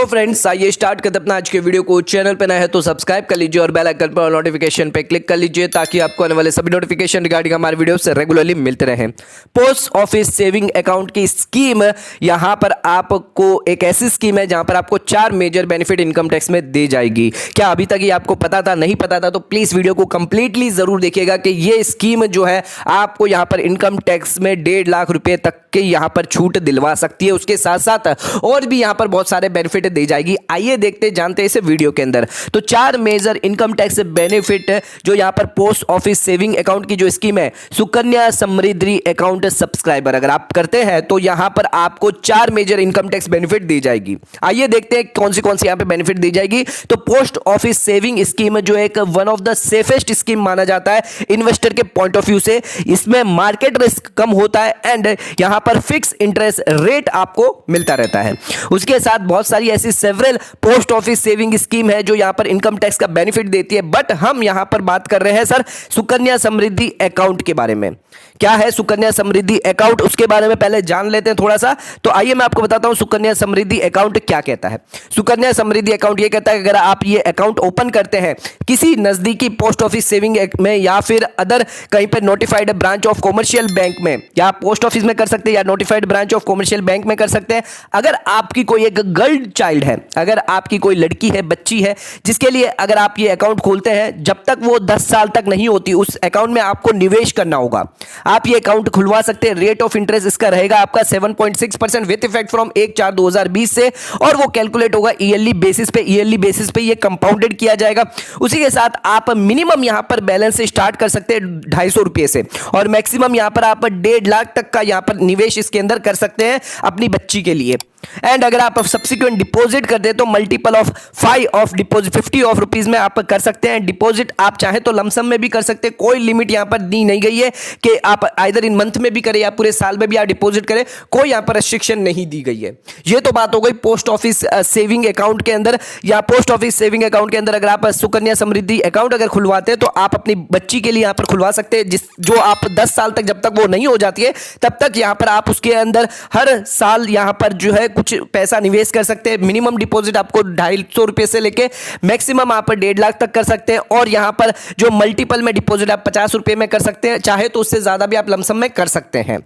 Friends, आइए start करते अपना आज के वीडियो को। चैनल पे नए हैं तो सब्सक्राइब कर लीजिए और बेल आइकन पर नोटिफिकेशन पे क्लिक कर लीजिए ताकि आपको आने वाले सभी नोटिफिकेशन रिगार्डिंग हमारे वीडियो से रेगुलरली मिलते रहें। पोस्ट ऑफिस सेविंग अकाउंट की स्कीम, यहां पर आपको एक ऐसी स्कीम है जहां पर आपको 4 मेजर बेनिफिट इनकम टैक्स में दी जाएगी। क्या अभी तक ये आपको पता था, नहीं पता था, तो प्लीज वीडियो को कंप्लीटली जरूर देखिएगा कि ये स्कीम जो है आपको यहां पर इनकम टैक्स में 1.5 लाख रुपए तक के यहां पर छूट दिलवा सकती है। उसके साथ साथ और भी यहां पर बहुत सारे बेनिफिट दी जाएगी। आइए देखते जानते हैं इस वीडियो के अंदर। तो 4 मेजर इनकम टैक्स बेनिफिट जो यहां पर पोस्ट ऑफिस सेविंग अकाउंट की जो स्कीम है, सुकन्या समृद्धि अकाउंट सब्सक्राइबर अगर आप करते हैं तो यहां पर आपको 4 मेजर इनकम टैक्स बेनिफिट दी जाएगी। आइए देखते हैं कौन सी यहां पे बेनिफिट दी जाएगी। तो पोस्ट ऑफिस सेविंग स्कीम जो एक one of the safest scheme माना जाता है इन्वेस्टर के पॉइंट ऑफ व्यू से। इसमें मार्केट रिस्क कम होता है एंड यहां पर फिक्स इंटरेस्ट रेट आपको मिलता रहता है। उसके साथ बहुत सारी ऐसी several post office saving scheme है जो यहां पर इनकम टैक्स का बेनिफिट देती है, बट हम यहां पर बात कर रहे हैं सर सुकन्या समृद्धि अकाउंट के बारे में। क्या है सुकन्या समृद्धि अकाउंट, उसके बारे में पहले जान लेते हैं थोड़ा सा। तो आइए मैं आपको बताता हूं सुकन्या समृद्धि अकाउंट क्या कहता है। सुकन्या समृद्धि अकाउंट ये कहता है कि अगर आप ये अकाउंट ओपन करते हैं किसी नजदीकी पोस्ट ऑफिस सेविंग में या फिर अदर कहीं पर notified branch of commercial bank में, या पोस्ट ऑफिस में कर सकते हैं या notified branch of commercial bank में कर सकते हैं। अगर आपकी कोई एक गर्ल चाइल्ड है, अगर आपकी कोई लड़की है, बच्ची है, जिसके लिए अगर आप ये अकाउंट खोलते हैं, जब तक वो 10 साल तक नहीं होती उस अकाउंट में आपको निवेश करना होगा। आप ये अकाउंट खुलवा सकते हैं। रेट ऑफ इंटरेस्ट इसका रहेगा आपका 7.6% विद इफेक्ट फ्रॉम 1/4/2020 से, और वो कैलकुलेट होगा ईयरली बेसिस पे। ईयरली बेसिस पे ये कंपाउंडेड किया जाएगा। उसी के साथ आप मिनिमम यहां पर बैलेंस से स्टार्ट कर सकते हैं 250 रुपए से, और मैक्सिमम यहां पर आप 1.5 लाख तक का यहां पर निवेश इसके अंदर कर सकते हैं अपनी बच्ची के लिए। एंड अगर आप सब्सिक्वेंट डिपॉजिट करते हैं तो multiple of 5 of deposit 50 of rupees में आप कर सकते हैं डिपॉजिट। आप चाहे तो लमसम में भी कर सकते हैं, कोई लिमिट यहां पर दी नहीं गई है कि आप आइदर इन मंथ में भी करें या पूरे साल में भी आप डिपॉजिट करें, कोई यहां पर रेस्ट्रिक्शन नहीं दी गई है। ये तो बात हो गई पोस्ट ऑफिस सेविंग अकाउंट के अंदर, या पोस्ट ऑफिस सेविंग अकाउंट के अंदर अगर आप सुकन्या समृद्धि अकाउंट अगर खुलवाते हैं तो आप अपनी बच्ची के लिए यहां पर खुलवा सकते हैं, जो आप 10 साल तक जब तक वो नहीं हो जाती है तब तक यहां पर आप उसके अंदर हर साल यहां पर जो है कुछ पैसा निवेश कर सकते हैं। मिनिमम डिपॉजिट आपको 250 रुपए से लेके मैक्सिमम आप 1.5 लाख तक कर सकते हैं, और यहां पर जो मल्टीपल में डिपॉजिट आप 50 रुपए में कर सकते हैं, चाहे तो उससे ज्यादा भी आप लमसम में कर सकते हैं।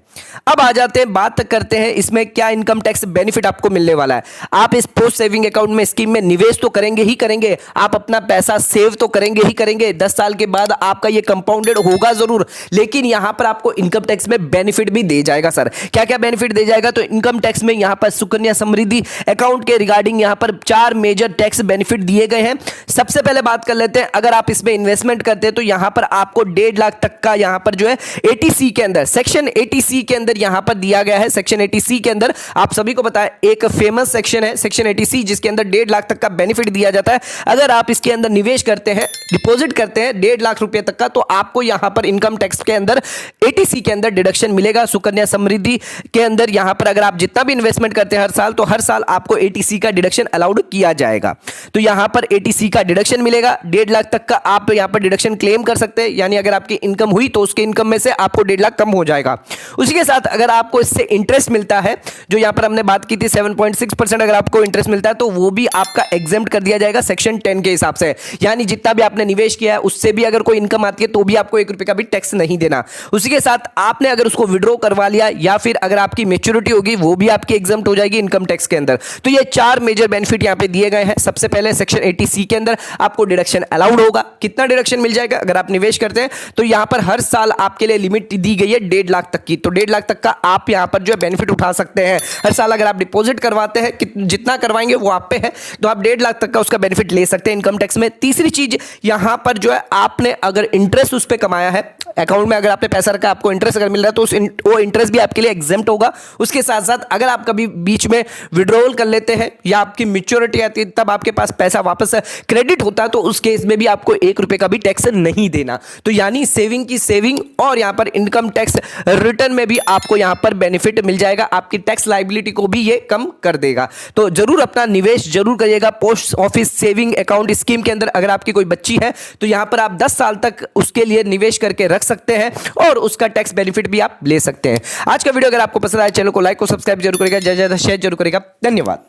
अब आ जाते हैं, बात करते हैं इसमें क्या इनकम टैक्स बेनिफिट आपको मिलने वाला है। आप इस पोस्ट सेविंग अकाउंट में स्कीम में निवेश तो करेंगे ही करेंगे, आप अपना पैसा सेव तो करेंगे ही करेंगे। 10 साल के बाद आपका ये कंपाउंडेड होगा जरूर, लेकिन यहां पर आपको इनकम टैक्स में बेनिफिट भी दे जाएगा। सर क्या क्या बेनिफिट दे जाएगा? तो इनकम टैक्स में यहां पर सुकन्या समृद्धि अकाउंट के रिगार्डिंग यहां पर 4 मेजर टैक्स बेनिफिट दिए गए हैं। सबसे पहले बात कर लेते हैं, अगर आप इसमें इन्वेस्टमेंट करते हैं तो यहां पर आपको 1.5 लाख तक का यहां पर जो है एटीसी के अंदर, सेक्शन 80C के अंदर यहां पर दिया गया है। सेक्शन 80C के अंदर आप सभी को पता है एक फेमस सेक्शन है सेक्शन 80C, जिसके अंदर 1.5 लाख तक का बेनिफिट दिया जाता है। अगर आप इसके अंदर निवेश करते हैं, डिपॉजिट करते हैं 1.5 लाख रुपए तक का, तो आपको यहां पर इनकम टैक्स के अंदर 80C के अंदर डिडक्शन मिलेगा। सुकन्या समृद्धि के अंदर यहां पर अगर आप जितना भी इन्वेस्टमेंट करते हैं हर साल, तो हर साल आपको 80C का डिडक्शन अलाउड किया जाएगा। तो यहां पर 80C का डिडक्शन मिलेगा। 1.5 लाख तक का आप यहां पर डिडक्शन क्लेम कर सकते हैं, यानी अगर आपकी इनकम हुई तो उसके इनकम में से आपको 1.5 लाख कम हो जाएगा। उसी के साथ अगर आपको इससे इंटरेस्ट मिलता है, जो यहां पर हमने बात की थी 7.6% अगर आपको इंटरेस्ट मिलता है, तो वो भी आपका एग्जेम्प्ट कर दिया जाएगा सेक्शन 10 के हिसाब से। यानी जितना भी आपने निवेश किया है उससे भी अगर कोई इनकम आती है तो भी आपको 1 रुपए का भी टैक्स नहीं देना। उसी के साथ आपने अगर उसको विड्रॉ करवा लिया या फिर अगर आपकी मैच्योरिटी होगी, वो भी आपकी एग्जेम्प्ट हो जाएगी इनकम टैक्स के अंदर। तो ये 4 मेजर बेनिफिट यहां पे दिए गए हैं। सबसे पहले सेक्शन 80C के अंदर आपको डिडक्शन अलाउड होगा। कितना डिडक्शन मिल जाएगा? अगर आप निवेश करते हैं तो यहां पर हर साल आपके लिए लिमिट दी गई है 1.5 लाख तक की, तो 1.5 लाख तक का आप यहां पर जो है बेनिफिट उठा सकते हैं। हर साल अगर आप डिपॉजिट करवाते हैं, जितना करवाएंगे वो आप पे है, तो आप 1.5 लाख तक का उसका बेनिफिट ले सकते हैं इनकम टैक्स में। तीसरी चीज यहां पर जो है, आपने अगर इंटरेस्ट उस पर कमाया है अकाउंट में, अगर आपने पैसा रखा, आपको इंटरेस्ट अगर मिल रहा है तो वो इंटरेस्ट भी आपके लिए एग्जेम्प्ट होगा। उसके साथ साथ अगर आप कभी बीच में विड्रॉल कर लेते हैं या आपकी मैच्योरिटी आती है, तब आपके पास पैसा वापस क्रेडिट होता है, तो उस केस में भी आपको 1 रुपए का भी टैक्स नहीं देना। तो यानी सेविंग की सेविंग, और यहां पर इनकम टैक्स रिटर्न में भी आपको यहां पर बेनिफिट मिल जाएगा। आपकी टैक्स लायबिलिटी को भी ये कम कर देगा। तो जरूर अपना निवेश जरूर करिएगा post office saving account scheme के अंदर। अगर आपकी कोई बच्ची है तो यहां पर आप 10 साल तक उसके लिए निवेश करके रख सकते हैं और उसका टैक्स बेनिफिट भी आप ले सकते हैं। आज का वीडियो अगर आपको पसंद आया, चैनल को लाइक और सब्सक्राइब जरूर करेगा, ज्यादा शेयर जरूर करेगा। धन्यवाद।